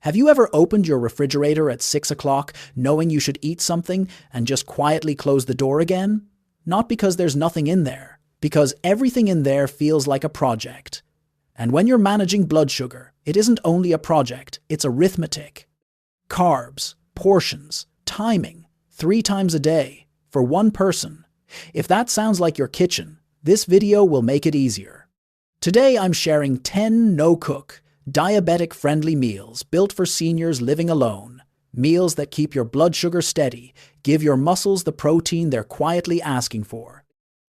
Have you ever opened your refrigerator at 6 o'clock knowing you should eat something and just quietly close the door again? Not because there's nothing in there, because everything in there feels like a project. And when you're managing blood sugar, it isn't only a project, it's arithmetic. Carbs, portions, timing, 3 times a day, for one person. If that sounds like your kitchen, this video will make it easier. Today I'm sharing 10 no-cook, diabetic-friendly meals built for seniors living alone. Meals that keep your blood sugar steady, give your muscles the protein they're quietly asking for,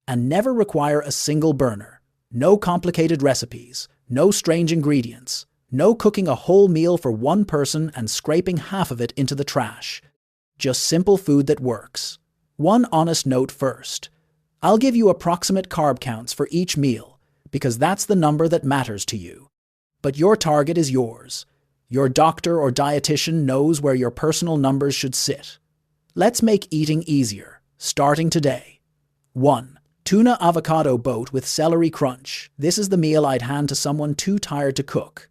and never require a single burner. No complicated recipes, no strange ingredients, no cooking a whole meal for one person and scraping half of it into the trash. Just simple food that works. One honest note first. I'll give you approximate carb counts for each meal, because that's the number that matters to you. But your target is yours. Your doctor or dietitian knows where your personal numbers should sit. Let's make eating easier, starting today. 1. Tuna avocado boat with celery crunch. This is the meal I'd hand to someone too tired to cook.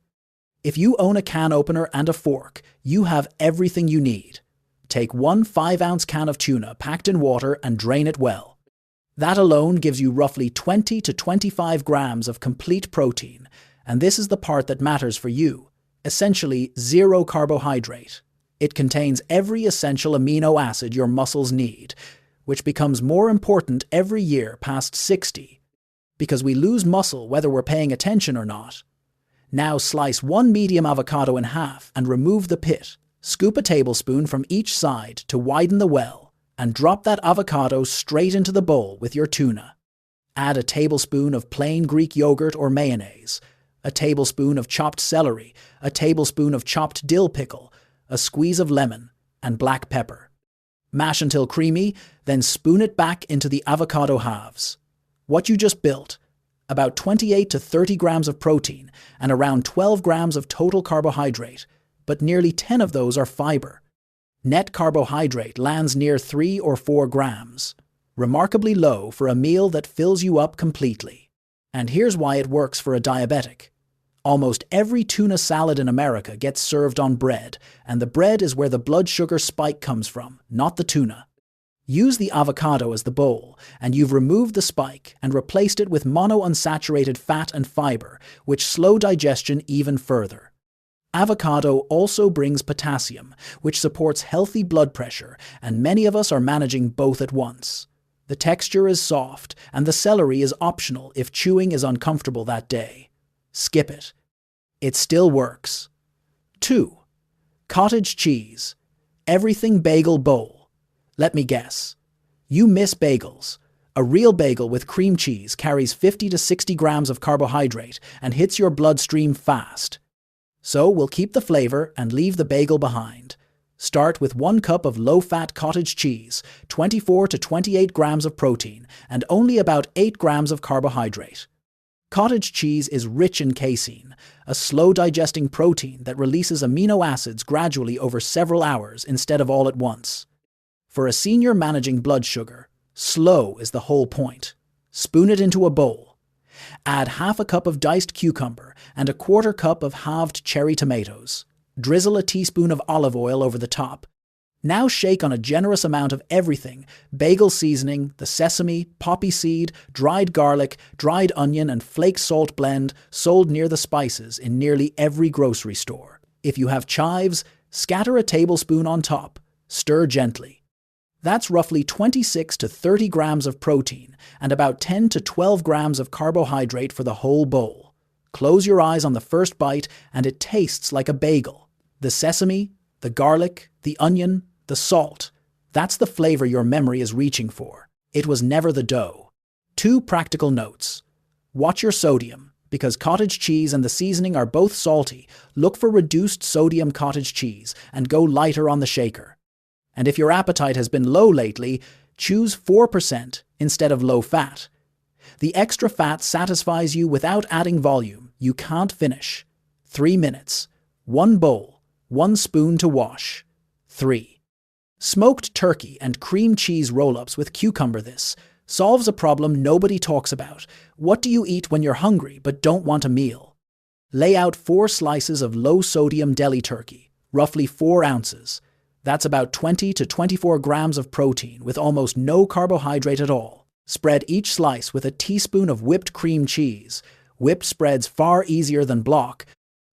If you own a can opener and a fork, you have everything you need. Take 1 5-ounce can of tuna packed in water and drain it well. That alone gives you roughly 20 to 25 grams of complete protein, and this is the part that matters for you. Essentially, 0 carbohydrate. It contains every essential amino acid your muscles need, which becomes more important every year past 60, because we lose muscle whether we're paying attention or not. Now slice 1 medium avocado in half and remove the pit. Scoop a tablespoon from each side to widen the well, and drop that avocado straight into the bowl with your tuna. Add a tablespoon of plain Greek yogurt or mayonnaise, a tablespoon of chopped celery, a tablespoon of chopped dill pickle, a squeeze of lemon, and black pepper. Mash until creamy, then spoon it back into the avocado halves. What you just built, about 28 to 30 grams of protein and around 12 grams of total carbohydrate, but nearly 10 of those are fiber. Net carbohydrate lands near 3 or 4 grams, remarkably low for a meal that fills you up completely. And here's why it works for a diabetic. Almost every tuna salad in America gets served on bread, and the bread is where the blood sugar spike comes from, not the tuna. Use the avocado as the bowl, and you've removed the spike and replaced it with monounsaturated fat and fiber, which slow digestion even further. Avocado also brings potassium, which supports healthy blood pressure, and many of us are managing both at once. The texture is soft, and the celery is optional if chewing is uncomfortable that day. Skip it. It still works. 2. Cottage cheese. Everything bagel bowl. Let me guess. You miss bagels. A real bagel with cream cheese carries 50 to 60 grams of carbohydrate and hits your bloodstream fast. So we'll keep the flavor and leave the bagel behind. Start with 1 cup of low-fat cottage cheese, 24 to 28 grams of protein, and only about 8 grams of carbohydrate. Cottage cheese is rich in casein, a slow-digesting protein that releases amino acids gradually over several hours instead of all at once. For a senior managing blood sugar, slow is the whole point. Spoon it into a bowl. Add half a cup of diced cucumber and a 1/4 cup of halved cherry tomatoes. Drizzle a teaspoon of olive oil over the top. Now shake on a generous amount of everything: bagel seasoning, the sesame, poppy seed, dried garlic, dried onion, and flake salt blend sold near the spices in nearly every grocery store. If you have chives, scatter a tablespoon on top. Stir gently. That's roughly 26 to 30 grams of protein and about 10 to 12 grams of carbohydrate for the whole bowl. Close your eyes on the first bite and it tastes like a bagel. The sesame, the garlic, the onion, the salt. That's the flavor your memory is reaching for. It was never the dough. 2 practical notes. Watch your sodium. Because cottage cheese and the seasoning are both salty, look for reduced sodium cottage cheese and go lighter on the shaker. And if your appetite has been low lately, choose 4% instead of low fat. The extra fat satisfies you without adding volume. You can't finish. 3 minutes. 1 bowl. 1 spoon to wash. 3. Smoked turkey and cream cheese roll-ups with cucumber. This solves a problem nobody talks about. What do you eat when you're hungry but don't want a meal? Lay out 4 slices of low-sodium deli turkey, roughly 4 ounces. That's about 20 to 24 grams of protein with almost no carbohydrate at all. Spread each slice with a teaspoon of whipped cream cheese. Whipped spreads far easier than block,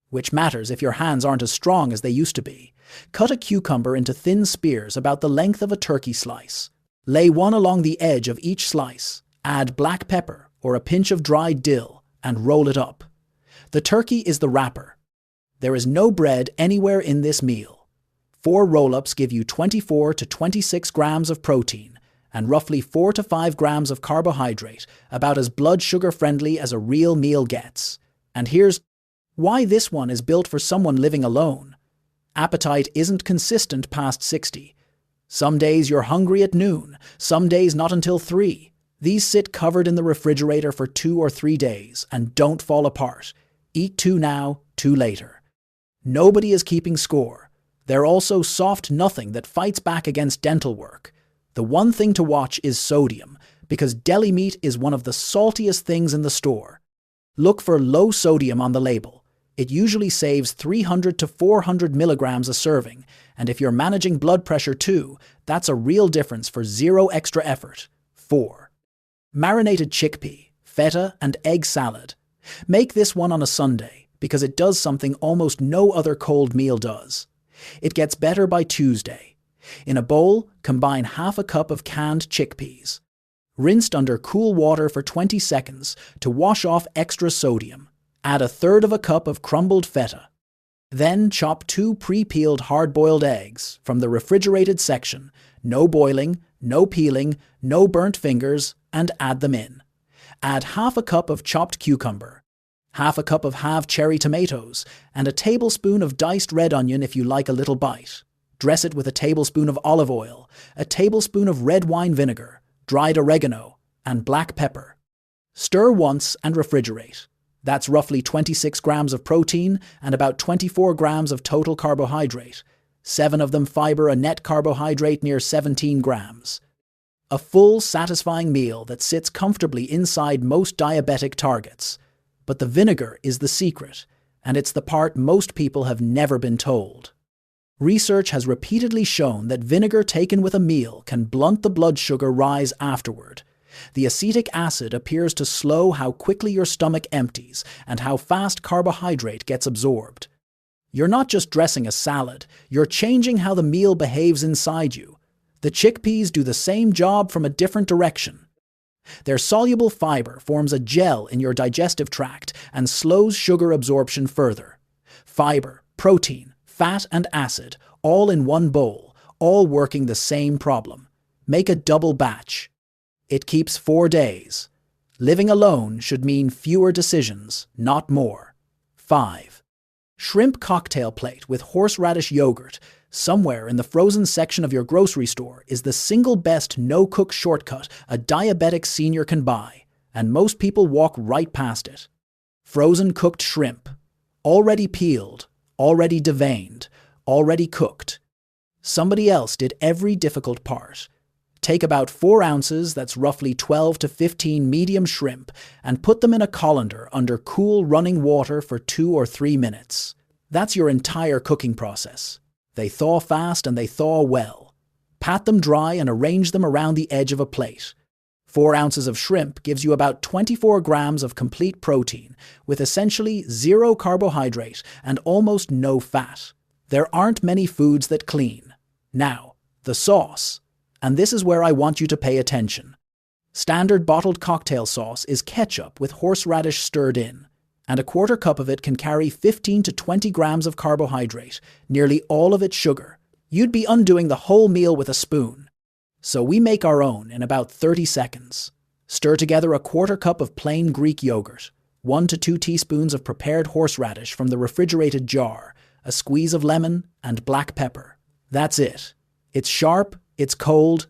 which matters if your hands aren't as strong as they used to be. Cut a cucumber into thin spears about the length of a turkey slice. Lay one along the edge of each slice. Add black pepper or a pinch of dried dill and roll it up. The turkey is the wrapper. There is no bread anywhere in this meal. 4 roll-ups give you 24 to 26 grams of protein and roughly 4 to 5 grams of carbohydrate, about as blood sugar friendly as a real meal gets. And here's why this one is built for someone living alone. Appetite isn't consistent past 60. Some days you're hungry at noon, some days not until 3. These sit covered in the refrigerator for 2 or 3 days and don't fall apart. Eat 2 now, 2 later. Nobody is keeping score. They're also soft nothing that fights back against dental work. The one thing to watch is sodium, because deli meat is one of the saltiest things in the store. Look for low sodium on the label. It usually saves 300 to 400 milligrams a serving, and if you're managing blood pressure too, that's a real difference for 0 extra effort. 4. Marinated chickpea, feta, and egg salad. Make this one on a Sunday, because it does something almost no other cold meal does. It gets better by Tuesday. In a bowl, combine half a cup of canned chickpeas. Rinsed under cool water for 20 seconds to wash off extra sodium. Add 1/3 of a cup of crumbled feta. Then chop 2 pre-peeled hard-boiled eggs from the refrigerated section. No boiling, no peeling, no burnt fingers, and add them in. Add half a cup of chopped cucumber, half a cup of halved cherry tomatoes, and a tablespoon of diced red onion if you like a little bite. Dress it with a tablespoon of olive oil, a tablespoon of red wine vinegar, dried oregano, and black pepper. Stir once and refrigerate. That's roughly 26 grams of protein and about 24 grams of total carbohydrate. 7 of them fiber, a net carbohydrate near 17 grams. A full, satisfying meal that sits comfortably inside most diabetic targets. But the vinegar is the secret, and it's the part most people have never been told. Research has repeatedly shown that vinegar taken with a meal can blunt the blood sugar rise afterward. The acetic acid appears to slow how quickly your stomach empties and how fast carbohydrate gets absorbed. You're not just dressing a salad, you're changing how the meal behaves inside you. The chickpeas do the same job from a different direction. Their soluble fiber forms a gel in your digestive tract and slows sugar absorption further. Fiber, protein, fat and acid, all in one bowl, all working the same problem. Make a double batch. It keeps 4 days. Living alone should mean fewer decisions, not more. 5. Shrimp cocktail plate with horseradish yogurt, somewhere in the frozen section of your grocery store, is the single best no-cook shortcut a diabetic senior can buy, and most people walk right past it. Frozen cooked shrimp. Already peeled, already deveined, already cooked. Somebody else did every difficult part. Take about 4 ounces, that's roughly 12 to 15 medium shrimp, and put them in a colander under cool running water for 2 or 3 minutes. That's your entire cooking process. They thaw fast and they thaw well. Pat them dry and arrange them around the edge of a plate. 4 ounces of shrimp gives you about 24 grams of complete protein, with essentially 0 carbohydrate and almost no fat. There aren't many foods that clean. Now, the sauce. And this is where I want you to pay attention. Standard bottled cocktail sauce is ketchup with horseradish stirred in, and a 1/4 cup of it can carry 15 to 20 grams of carbohydrate, nearly all of it sugar. You'd be undoing the whole meal with a spoon. So we make our own in about 30 seconds. Stir together a 1/4 cup of plain Greek yogurt, 1 to 2 teaspoons of prepared horseradish from the refrigerated jar, a squeeze of lemon, and black pepper. That's it. It's sharp, it's cold,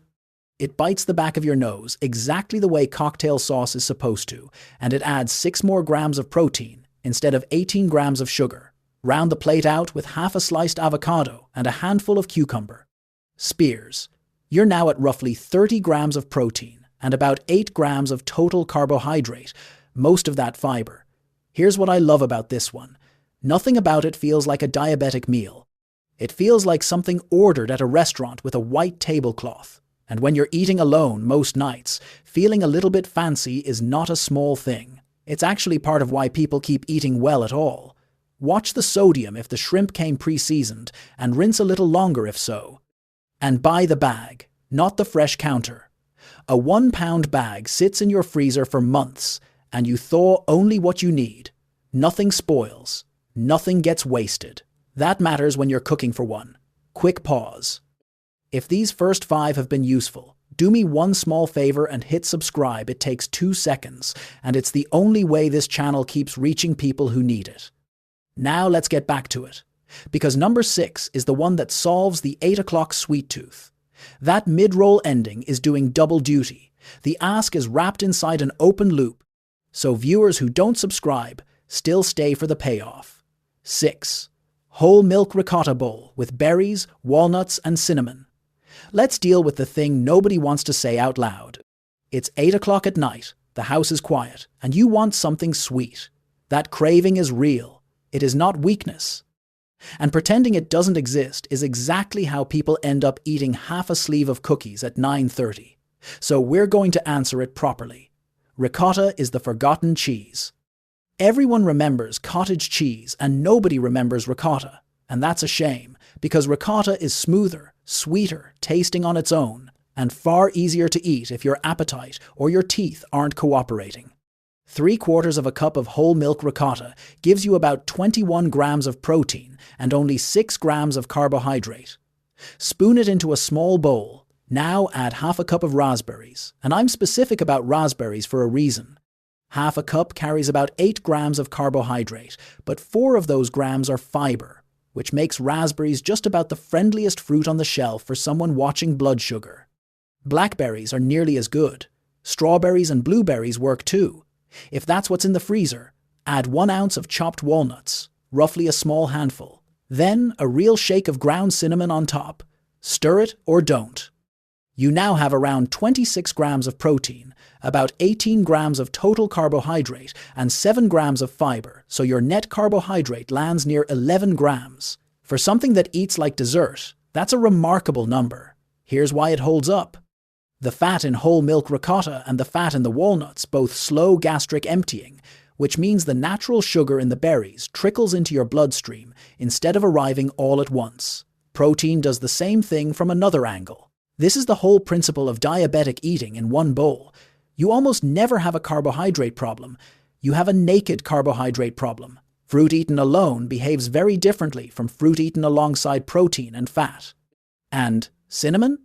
it bites the back of your nose exactly the way cocktail sauce is supposed to, and it adds 6 more grams of protein instead of 18 grams of sugar. Round the plate out with half a sliced avocado and a handful of cucumber. Spears. You're now at roughly 30 grams of protein and about 8 grams of total carbohydrate, most of that fiber. Here's what I love about this one. Nothing about it feels like a diabetic meal. It feels like something ordered at a restaurant with a white tablecloth. And when you're eating alone most nights, feeling a little bit fancy is not a small thing. It's actually part of why people keep eating well at all. Watch the sodium if the shrimp came pre-seasoned, and rinse a little longer if so. And buy the bag, not the fresh counter. A 1-pound bag sits in your freezer for months, and you thaw only what you need. Nothing spoils. Nothing gets wasted. That matters when you're cooking for one. Quick pause. If these first 5 have been useful, do me one small favor and hit subscribe. It takes 2 seconds, and it's the only way this channel keeps reaching people who need it. Now let's get back to it, because number 6 is the one that solves the 8 o'clock sweet tooth. That mid-roll ending is doing double duty. The ask is wrapped inside an open loop, so viewers who don't subscribe still stay for the payoff. 6. Whole milk ricotta bowl with berries, walnuts, and cinnamon. Let's deal with the thing nobody wants to say out loud. It's 8 o'clock at night, the house is quiet, and you want something sweet. That craving is real. It is not weakness. And pretending it doesn't exist is exactly how people end up eating half a sleeve of cookies at 9:30. So we're going to answer it properly. Ricotta is the forgotten cheese. Everyone remembers cottage cheese and nobody remembers ricotta. And that's a shame, because ricotta is smoother, sweeter, tasting on its own, and far easier to eat if your appetite or your teeth aren't cooperating. 3/4 of a cup of whole milk ricotta gives you about 21 grams of protein and only 6 grams of carbohydrate. Spoon it into a small bowl. Now add half a cup of raspberries, and I'm specific about raspberries for a reason. Half a cup carries about 8 grams of carbohydrate, but 4 of those grams are fiber, which makes raspberries just about the friendliest fruit on the shelf for someone watching blood sugar. Blackberries are nearly as good. Strawberries and blueberries work too. If that's what's in the freezer, add 1 ounce of chopped walnuts, roughly a small handful. Then a real shake of ground cinnamon on top. Stir it or don't. You now have around 26 grams of protein, about 18 grams of total carbohydrate, and 7 grams of fiber, so your net carbohydrate lands near 11 grams. For something that eats like dessert, that's a remarkable number. Here's why it holds up. The fat in whole milk ricotta and the fat in the walnuts both slow gastric emptying, which means the natural sugar in the berries trickles into your bloodstream instead of arriving all at once. Protein does the same thing from another angle. This is the whole principle of diabetic eating in one bowl. You almost never have a carbohydrate problem. You have a naked carbohydrate problem. Fruit eaten alone behaves very differently from fruit eaten alongside protein and fat. And cinnamon?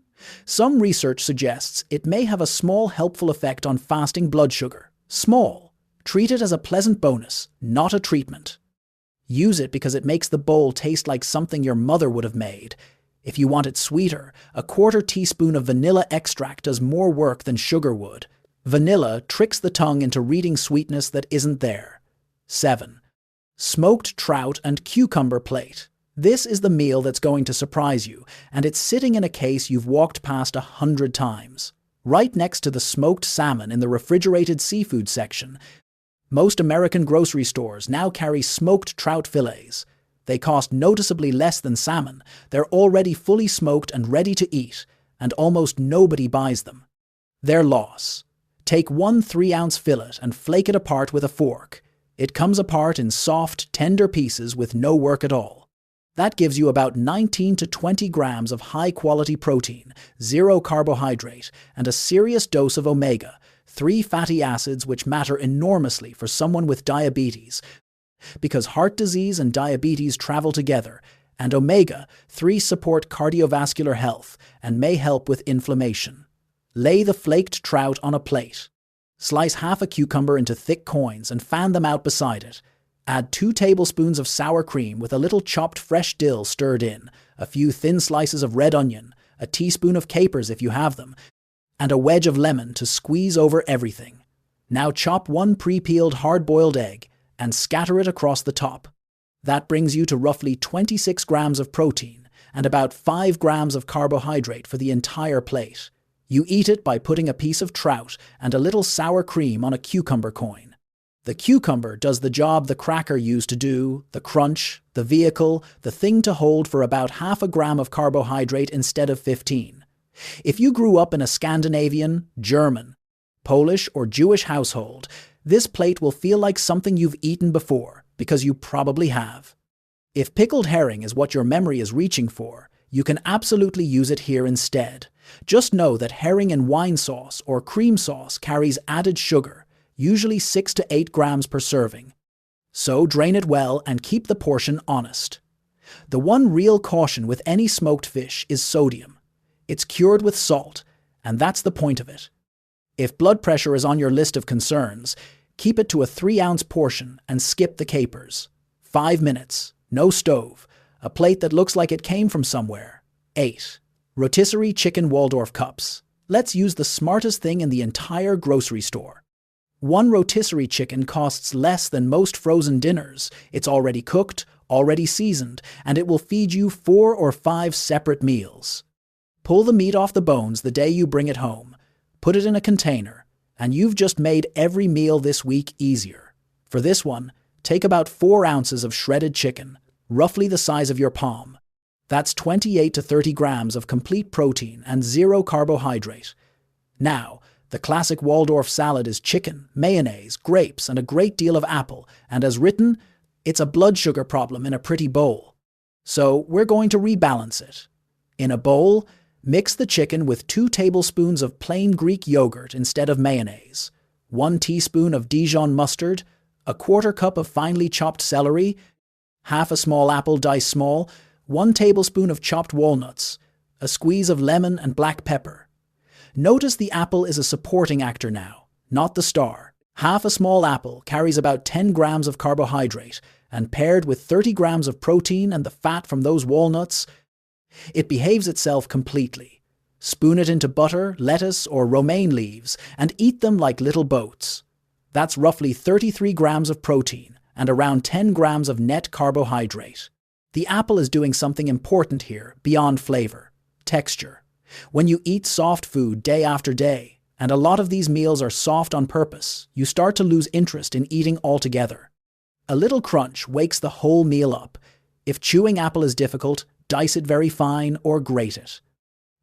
Some research suggests it may have a small helpful effect on fasting blood sugar. Small. Treat it as a pleasant bonus, not a treatment. Use it because it makes the bowl taste like something your mother would have made. If you want it sweeter, a 1/4 teaspoon of vanilla extract does more work than sugar would. Vanilla tricks the tongue into reading sweetness that isn't there. 7. Smoked trout and cucumber plate. This is the meal that's going to surprise you, and it's sitting in a case you've walked past 100 times. Right next to the smoked salmon in the refrigerated seafood section. Most American grocery stores now carry smoked trout fillets. They cost noticeably less than salmon, they're already fully smoked and ready to eat, and almost nobody buys them. Their loss. Take 1 3-ounce fillet and flake it apart with a fork. It comes apart in soft, tender pieces with no work at all. That gives you about 19 to 20 grams of high-quality protein, 0 carbohydrate, and a serious dose of omega-3 fatty acids which matter enormously for someone with diabetes, because heart disease and diabetes travel together, and omega-3 support cardiovascular health and may help with inflammation. Lay the flaked trout on a plate. Slice half a cucumber into thick coins and fan them out beside it. Add 2 tablespoons of sour cream with a little chopped fresh dill stirred in, a few thin slices of red onion, a teaspoon of capers if you have them, and a wedge of lemon to squeeze over everything. Now chop 1 pre-peeled hard-boiled egg and scatter it across the top. That brings you to roughly 26 grams of protein and about 5 grams of carbohydrate for the entire plate. You eat it by putting a piece of trout and a little sour cream on a cucumber coin. The cucumber does the job the cracker used to do, the crunch, the vehicle, the thing to hold for about half a gram of carbohydrate instead of 15. If you grew up in a Scandinavian, German, Polish, or Jewish household, this plate will feel like something you've eaten before, because you probably have. If pickled herring is what your memory is reaching for, you can absolutely use it here instead. Just know that herring in wine sauce or cream sauce carries added sugar, usually 6 to 8 grams per serving. So drain it well and keep the portion honest. The one real caution with any smoked fish is sodium. It's cured with salt, and that's the point of it. If blood pressure is on your list of concerns, keep it to a 3-ounce portion and skip the capers. 5 minutes, no stove, a plate that looks like it came from somewhere. 8. Rotisserie chicken Waldorf cups. Let's use the smartest thing in the entire grocery store. One rotisserie chicken costs less than most frozen dinners. It's already cooked, already seasoned, and it will feed you 4 or 5 separate meals. Pull the meat off the bones the day you bring it home, put it in a container, and you've just made every meal this week easier. For this one, take about 4 ounces of shredded chicken, roughly the size of your palm. That's 28 to 30 grams of complete protein and 0 carbohydrate. Now, the classic Waldorf salad is chicken, mayonnaise, grapes, and a great deal of apple, and as written, it's a blood sugar problem in a pretty bowl. So we're going to rebalance it. In a bowl, mix the chicken with 2 tablespoons of plain Greek yogurt instead of mayonnaise, 1 teaspoon of Dijon mustard, a 1/4 cup of finely chopped celery, half a small apple diced small, 1 tablespoon of chopped walnuts, a squeeze of lemon and black pepper. Notice the apple is a supporting actor now, not the star. Half a small apple carries about 10 grams of carbohydrate, and paired with 30 grams of protein and the fat from those walnuts, it behaves itself completely. Spoon it into butter, lettuce, or romaine leaves, and eat them like little boats. That's roughly 33 grams of protein and around 10 grams of net carbohydrate. The apple is doing something important here beyond flavor: texture. When you eat soft food day after day, and a lot of these meals are soft on purpose, you start to lose interest in eating altogether. A little crunch wakes the whole meal up. If chewing apple is difficult, dice it very fine or grate it.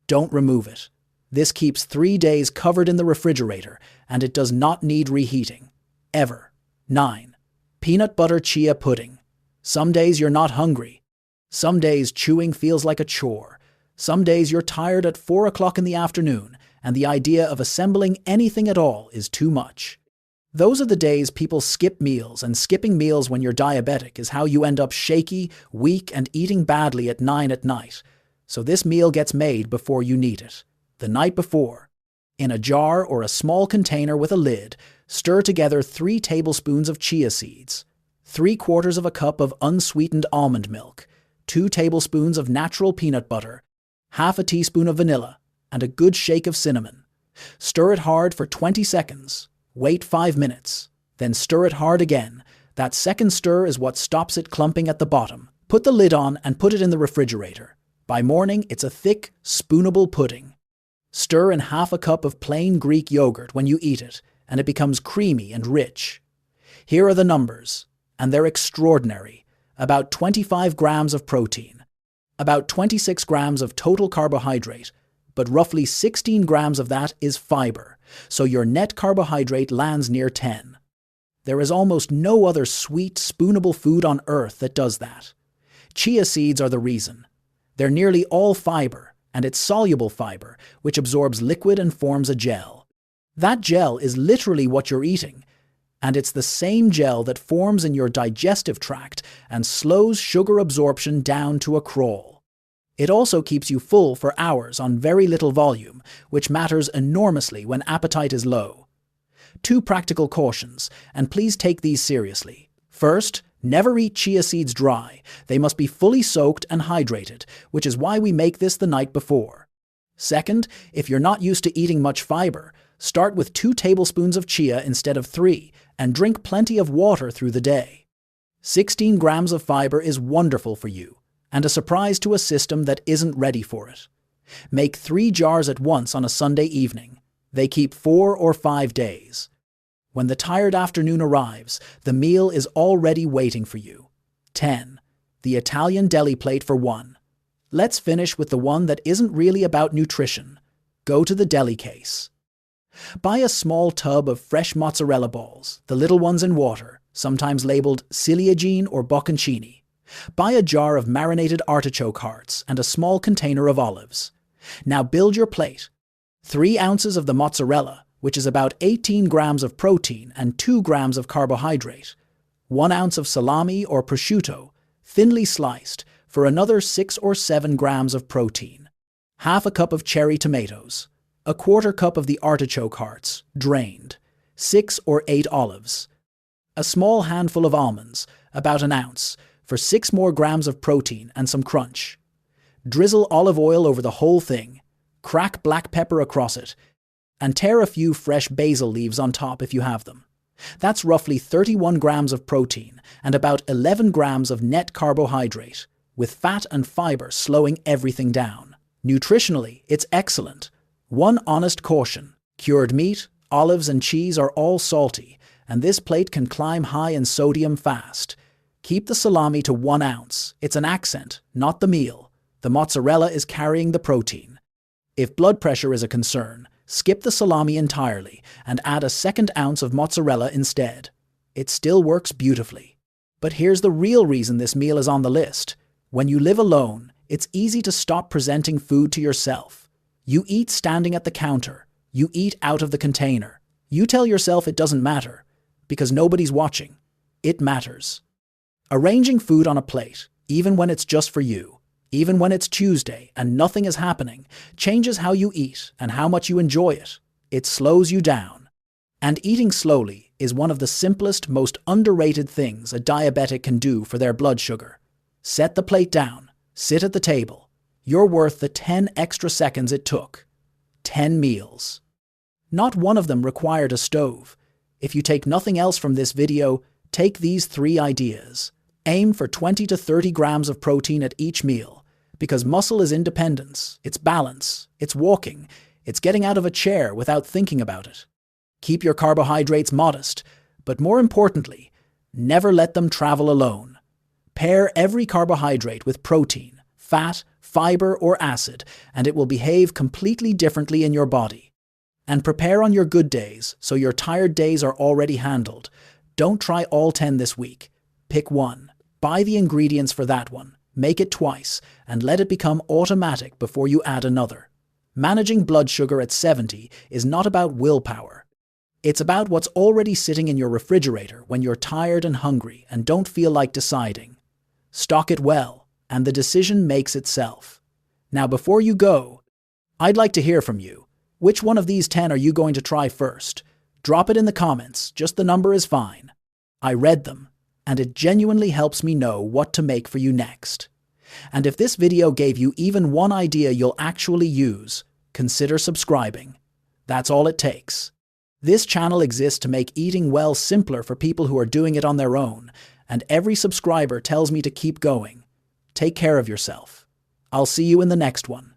Don't remove it. This keeps 3 days covered in the refrigerator, and it does not need reheating. Ever. 9. Peanut butter chia pudding. Some days you're not hungry. Some days chewing feels like a chore. Some days you're tired at 4 o'clock in the afternoon, and the idea of assembling anything at all is too much. Those are the days people skip meals, and skipping meals when you're diabetic is how you end up shaky, weak, and eating badly at 9 at night. So this meal gets made before you need it. The night before. In a jar or a small container with a lid, stir together 3 tablespoons of chia seeds, 3/4 of a cup of unsweetened almond milk, 2 tablespoons of natural peanut butter, half a teaspoon of vanilla, and a good shake of cinnamon. Stir it hard for 20 seconds. Wait 5 minutes. Then stir it hard again. That second stir is what stops it clumping at the bottom. Put the lid on and put it in the refrigerator. By morning, it's a thick, spoonable pudding. Stir in half a cup of plain Greek yogurt when you eat it, and it becomes creamy and rich. Here are the numbers, and they're extraordinary. About 25 grams of protein, about 26 grams of total carbohydrate, but roughly 16 grams of that is fiber, so your net carbohydrate lands near 10. There is almost no other sweet, spoonable food on earth that does that. Chia seeds are the reason. They're nearly all fiber, and it's soluble fiber, which absorbs liquid and forms a gel. That gel is literally what you're eating, and it's the same gel that forms in your digestive tract and slows sugar absorption down to a crawl. It also keeps you full for hours on very little volume, which matters enormously when appetite is low. 2 practical cautions, and please take these seriously. First, never eat chia seeds dry. They must be fully soaked and hydrated, which is why we make this the night before. Second, if you're not used to eating much fiber, start with 2 tablespoons of chia instead of 3, and drink plenty of water through the day. 16 grams of fiber is wonderful for you, and a surprise to a system that isn't ready for it. Make 3 jars at once on a Sunday evening. They keep 4 or 5 days. When the tired afternoon arrives, the meal is already waiting for you. 10. The Italian deli plate for one. Let's finish with the one that isn't really about nutrition. Go to the deli case. Buy a small tub of fresh mozzarella balls, the little ones in water, sometimes labeled ciliegine or bocconcini. Buy a jar of marinated artichoke hearts and a small container of olives. Now build your plate. 3 ounces of the mozzarella, which is about 18 grams of protein and 2 grams of carbohydrate. 1 ounce of salami or prosciutto, thinly sliced, for another 6 or 7 grams of protein. Half a cup of cherry tomatoes. A quarter cup of the artichoke hearts, drained. 6 or 8 olives. A small handful of almonds, about an ounce, for 6 more grams of protein and some crunch. Drizzle olive oil over the whole thing. Crack black pepper across it. And tear a few fresh basil leaves on top if you have them. That's roughly 31 grams of protein and about 11 grams of net carbohydrate, with fat and fiber slowing everything down. Nutritionally, it's excellent. One honest caution: cured meat, olives and cheese are all salty, and this plate can climb high in sodium fast. Keep the salami to 1 ounce. It's an accent, not the meal. The mozzarella is carrying the protein. If blood pressure is a concern, skip the salami entirely and add a 2nd ounce of mozzarella instead. It still works beautifully. But here's the real reason this meal is on the list. When you live alone, it's easy to stop presenting food to yourself. You eat standing at the counter. You eat out of the container. You tell yourself it doesn't matter, because nobody's watching. It matters. Arranging food on a plate, even when it's just for you, even when it's Tuesday and nothing is happening, changes how you eat and how much you enjoy it. It slows you down. And eating slowly is one of the simplest, most underrated things a diabetic can do for their blood sugar. Set the plate down. Sit at the table. You're worth the 10 extra seconds it took. 10 meals. Not one of them required a stove. If you take nothing else from this video, take these 3 ideas. Aim for 20 to 30 grams of protein at each meal, because muscle is independence, it's balance, it's walking, it's getting out of a chair without thinking about it. Keep your carbohydrates modest, but more importantly, never let them travel alone. Pair every carbohydrate with protein, fat, fiber, or acid, and it will behave completely differently in your body. And prepare on your good days, so your tired days are already handled. Don't try all 10 this week. Pick one. Buy the ingredients for that one, make it twice, and let it become automatic before you add another. Managing blood sugar at 70 is not about willpower. It's about what's already sitting in your refrigerator when you're tired and hungry and don't feel like deciding. Stock it well, and the decision makes itself. Now, before you go, I'd like to hear from you. Which one of these 10 are you going to try first? Drop it in the comments, just the number is fine. I read them, and it genuinely helps me know what to make for you next. And if this video gave you even one idea you'll actually use, consider subscribing. That's all it takes. This channel exists to make eating well simpler for people who are doing it on their own, and every subscriber tells me to keep going. Take care of yourself. I'll see you in the next one.